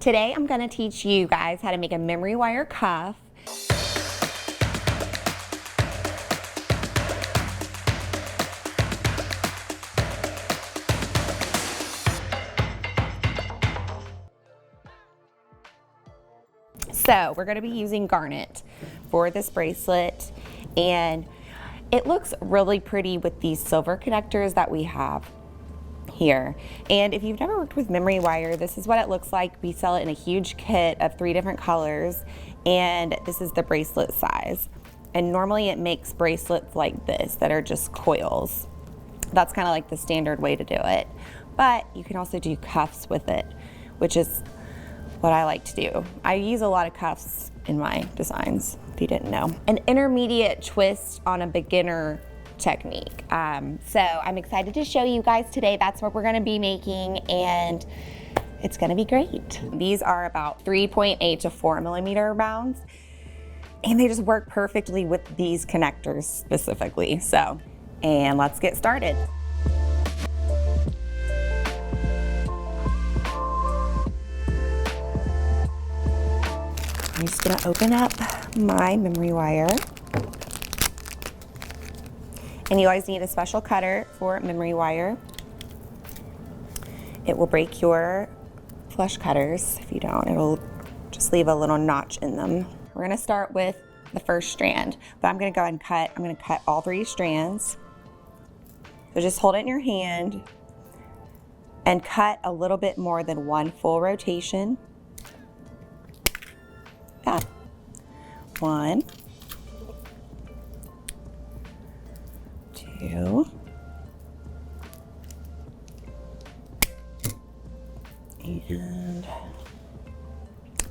Today I'm gonna teach you guys how to make a memory wire cuff. So we're gonna be using garnet for this bracelet, and it looks really pretty with these silver connectors that we have here. And if you've never worked with memory wire, this is what it looks like. We sell it in a huge kit of 3 different colors, and this is the bracelet size. And normally it makes bracelets like this that are just coils. That's kind of like the standard way to do it. But you can also do cuffs with it, which is what I like to do. I use a lot of cuffs in my designs, if you didn't know. An intermediate twist on a beginner technique. So I'm excited to show you guys today. That's what we're gonna be making, and it's gonna be great. These are about 3.8 to 4 millimeter rounds, and they just work perfectly with these connectors specifically. So, and let's get started. I'm just gonna open up my memory wire. And you always need a special cutter for memory wire. It will break your flush cutters if you don't. It'll just leave a little notch in them. We're gonna start with the first strand, but I'm gonna go ahead and cut. I'm gonna cut all 3 strands. So just hold it in your hand and cut a little bit more than 1 full rotation. That. 1, 2, and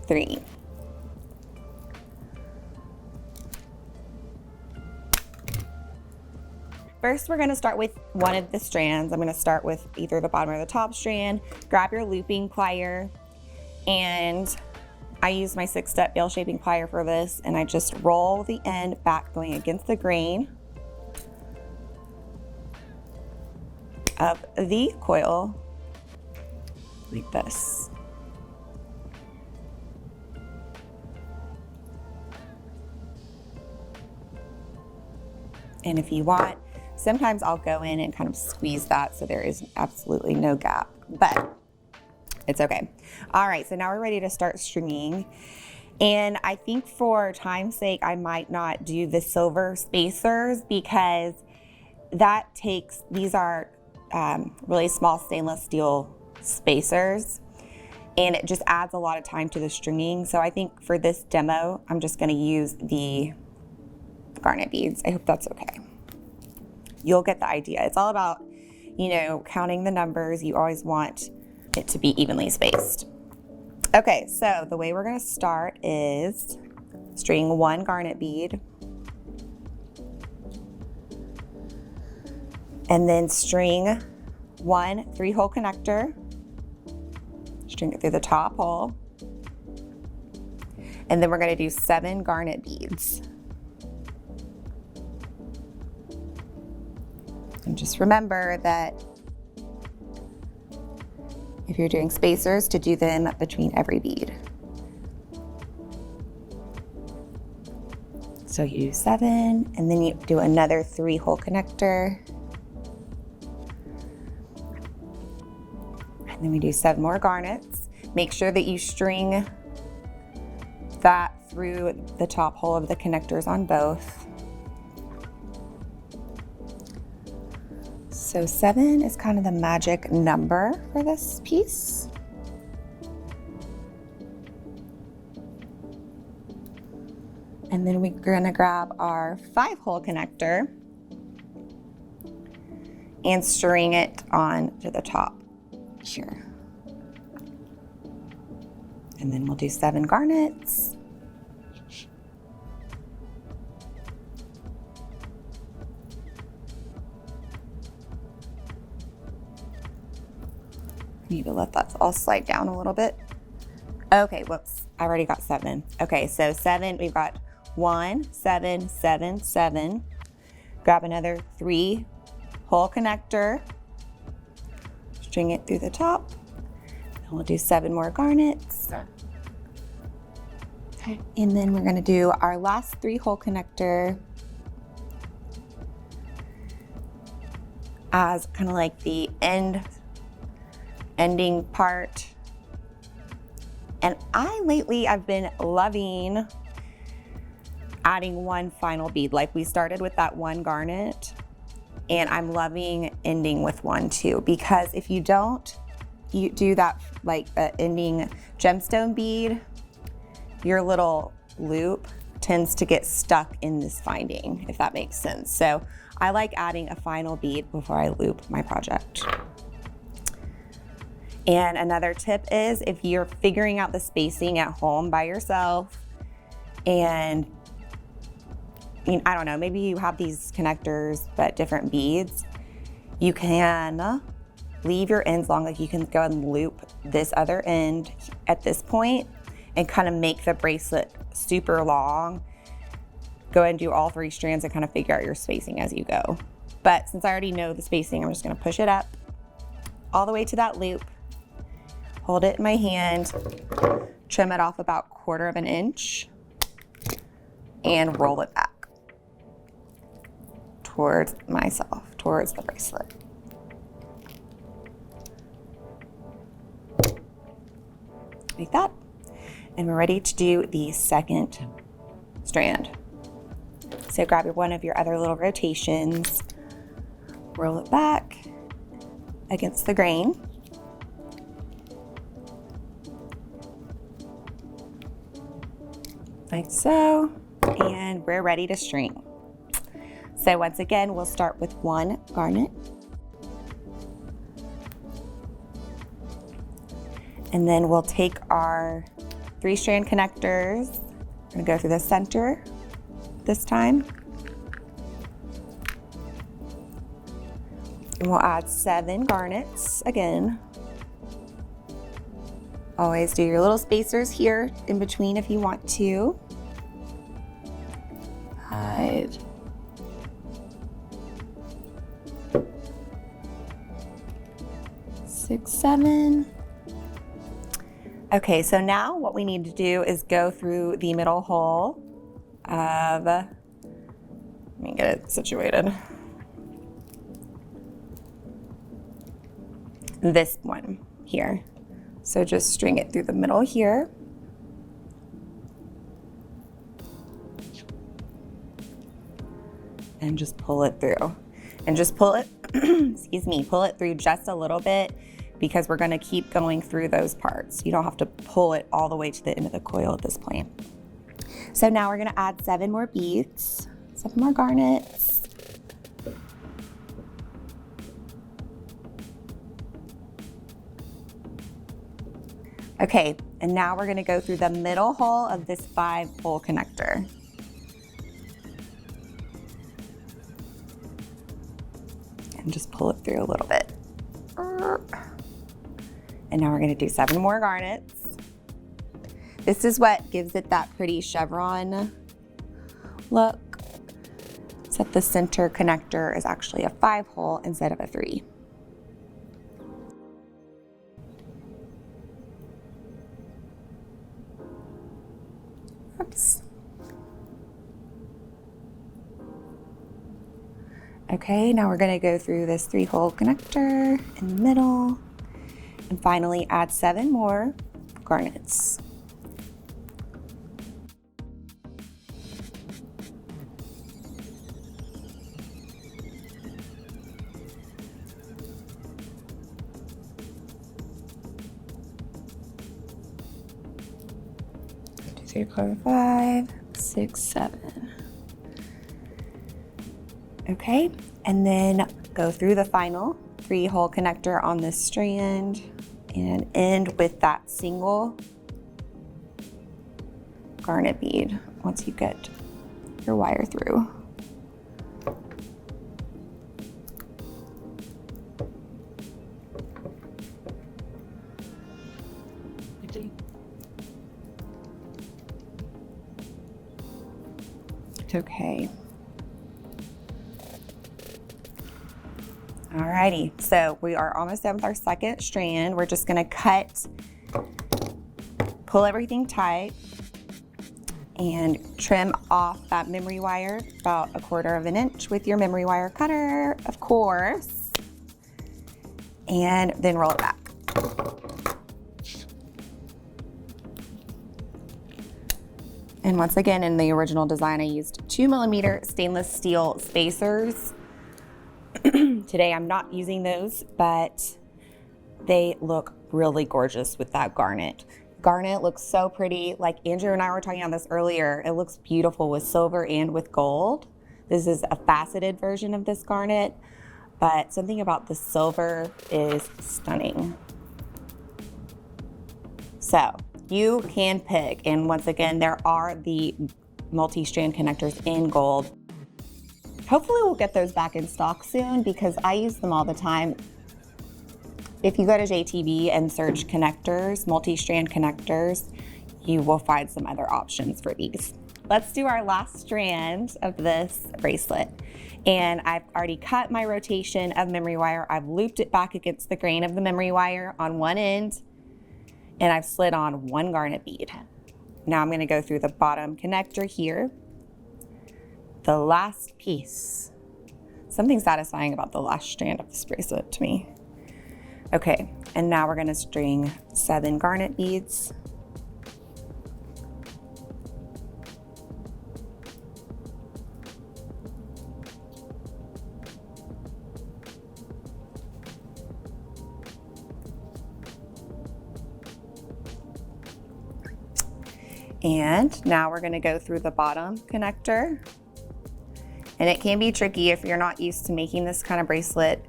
3. First, we're going to start with one of the strands. I'm going to start with either the bottom or the top strand. Grab your looping plier, and I use my 6-step bale shaping plier for this, and I just roll the end back going against the grain of the coil like this. And if you want, sometimes I'll go in and kind of squeeze that so there is absolutely no gap, but it's okay. All right, so now we're ready to start stringing. And I think for time's sake, I might not do the silver spacers because that takes, these are really small stainless steel spacers, and it just adds a lot of time to the stringing. So I think for this demo, I'm just gonna use the garnet beads. I hope that's okay. You'll get the idea. It's all about, you know, counting the numbers. You always want it to be evenly spaced. Okay, so the way we're gonna start is string 1 garnet bead, and then string 1 3-hole connector, string it through the top hole, and then we're gonna do 7 garnet beads. And just remember that if you're doing spacers, to do them between every bead. So you do 7, and then you do another 3-hole connector. And then we do 7 more garnets. Make sure that you string that through the top hole of the connectors on both. So 7 is kind of the magic number for this piece. And then we're gonna grab our 5-hole connector and string it on to the top here. And then we'll do 7 garnets. Need to let that all slide down a little bit. Okay, whoops, I already got 7. Okay, so 7, we've got 1, 7, 7, 7. Grab another 3-hole connector, string it through the top. We'll do 7 more garnets. Okay. And then we're gonna do our last 3-hole connector as kind of like the ending part. And lately I've been loving adding one final bead. Like we started with that 1 garnet, and I'm loving ending with 1 too, because if you don't, you do that like the ending gemstone bead, your little loop tends to get stuck in this finding, if that makes sense. So I like adding a final bead before I loop my project. And another tip is if you're figuring out the spacing at home by yourself, and I don't know, maybe you have these connectors but different beads, you can leave your ends long. Like you can go and loop this other end at this point and kind of make the bracelet super long. Go ahead and do all 3 strands and kind of figure out your spacing as you go. But since I already know the spacing, I'm just gonna push it up all the way to that loop, hold it in my hand, trim it off about 1/4 of an inch, and roll it back towards myself, towards the bracelet. Like that. And we're ready to do the second strand. So grab one of your other little rotations, roll it back against the grain. Like so, and we're ready to string. So once again, we'll start with 1 garnet. And then we'll take our 3-strand connectors. We're gonna go through the center this time. And we'll add 7 garnets again. Always do your little spacers here in between if you want to. 5. 6, 7. Okay, so now what we need to do is go through the middle hole of, let me get it situated. This one here. So just string it through the middle here. And just pull it through. And just pull it, excuse me, pull it through just a little bit, because we're gonna keep going through those parts. You don't have to pull it all the way to the end of the coil at this point. So now we're gonna add 7 more beads, 7 more garnets. Okay, and now we're gonna go through the middle hole of this 5-hole connector. And just pull it through a little bit. And now we're gonna do 7 more garnets. This is what gives it that pretty chevron look. So the center connector is actually a 5-hole instead of a 3. Oops. Okay, now we're gonna go through this 3-hole connector in the middle, and finally add 7 more garnets. Two, 3, 4, 5, 6, 7. Okay, and then go through the final 3-hole connector on this strand and end with that single garnet bead once you get your wire through. It's okay. Alrighty, so we are almost done with our second strand. We're just gonna cut pull everything tight and trim off that memory wire about 1/4 of an inch with your memory wire cutter, of course, and then roll it back. And once again, in the original design, I used 2mm stainless steel spacers. Today I'm not using those, but they look really gorgeous with that garnet. Garnet looks so pretty. Like Andrew and I were talking about this earlier, it looks beautiful with silver and with gold. This is a faceted version of this garnet, but something about the silver is stunning. So you can pick, and once again, there are the multi-strand connectors in gold. Hopefully we'll get those back in stock soon because I use them all the time. If you go to JTB and search connectors, multi-strand connectors, you will find some other options for these. Let's do our last strand of this bracelet. And I've already cut my rotation of memory wire. I've looped it back against the grain of the memory wire on one end, and I've slid on one garnet bead. Now I'm going to go through the bottom connector here. The last piece. Something satisfying about the last strand of this bracelet to me. Okay, and now we're going to string 7 garnet beads. And now we're going to go through the bottom connector. And it can be tricky if you're not used to making this kind of bracelet,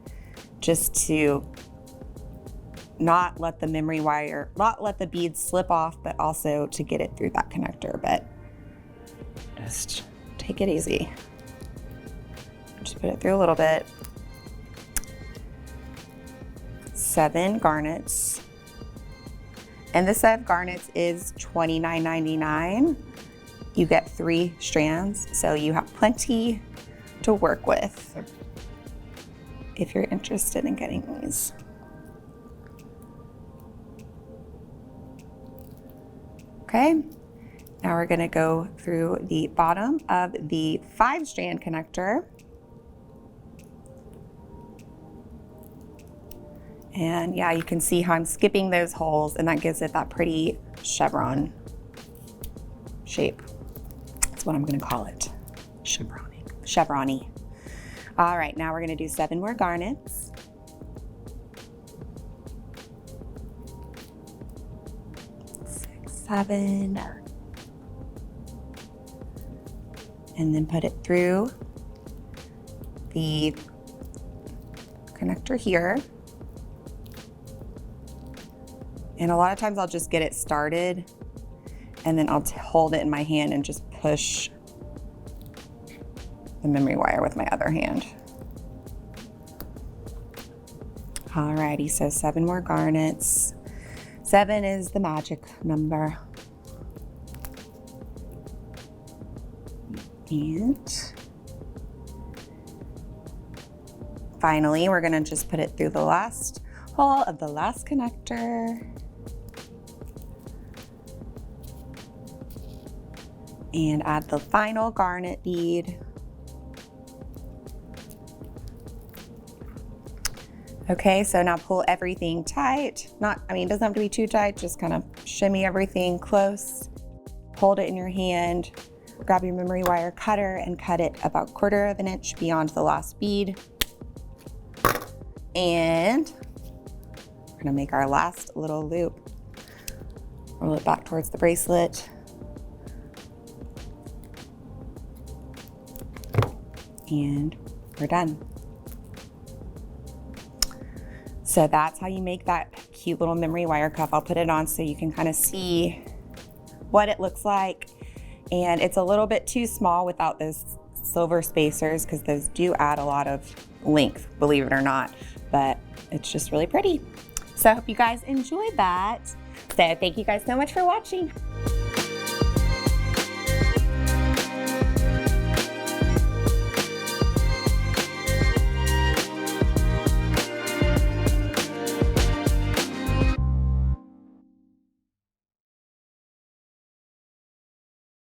just to not let the memory wire, not let the beads slip off, but also to get it through that connector. But just take it easy. Just put it through a little bit. 7 garnets. And this set of garnets is $29.99. You get 3 strands, so you have plenty to work with if you're interested in getting these. Okay, now we're gonna go through the bottom of the 5-strand connector. And yeah, you can see how I'm skipping those holes, and that gives it that pretty chevron shape. That's what I'm gonna call it, chevron-y. All right, now we're gonna do 7 more garnets. Six, 7. And then put it through the connector here. And a lot of times I'll just get it started and then I'll hold it in my hand and just push the memory wire with my other hand. Alrighty, so 7 more garnets. 7 is the magic number. And finally, we're gonna just put it through the last hole of the last connector. And add the final garnet bead. Okay, so now pull everything tight. It doesn't have to be too tight, just kind of shimmy everything close. Hold it in your hand, grab your memory wire cutter and cut it about 1/4 of an inch beyond the last bead. And we're gonna make our last little loop. Roll it back towards the bracelet. And we're done. So that's how you make that cute little memory wire cuff. I'll put it on so you can kind of see what it looks like. And it's a little bit too small without those silver spacers because those do add a lot of length, believe it or not, but it's just really pretty. So I hope you guys enjoyed that. So thank you guys so much for watching.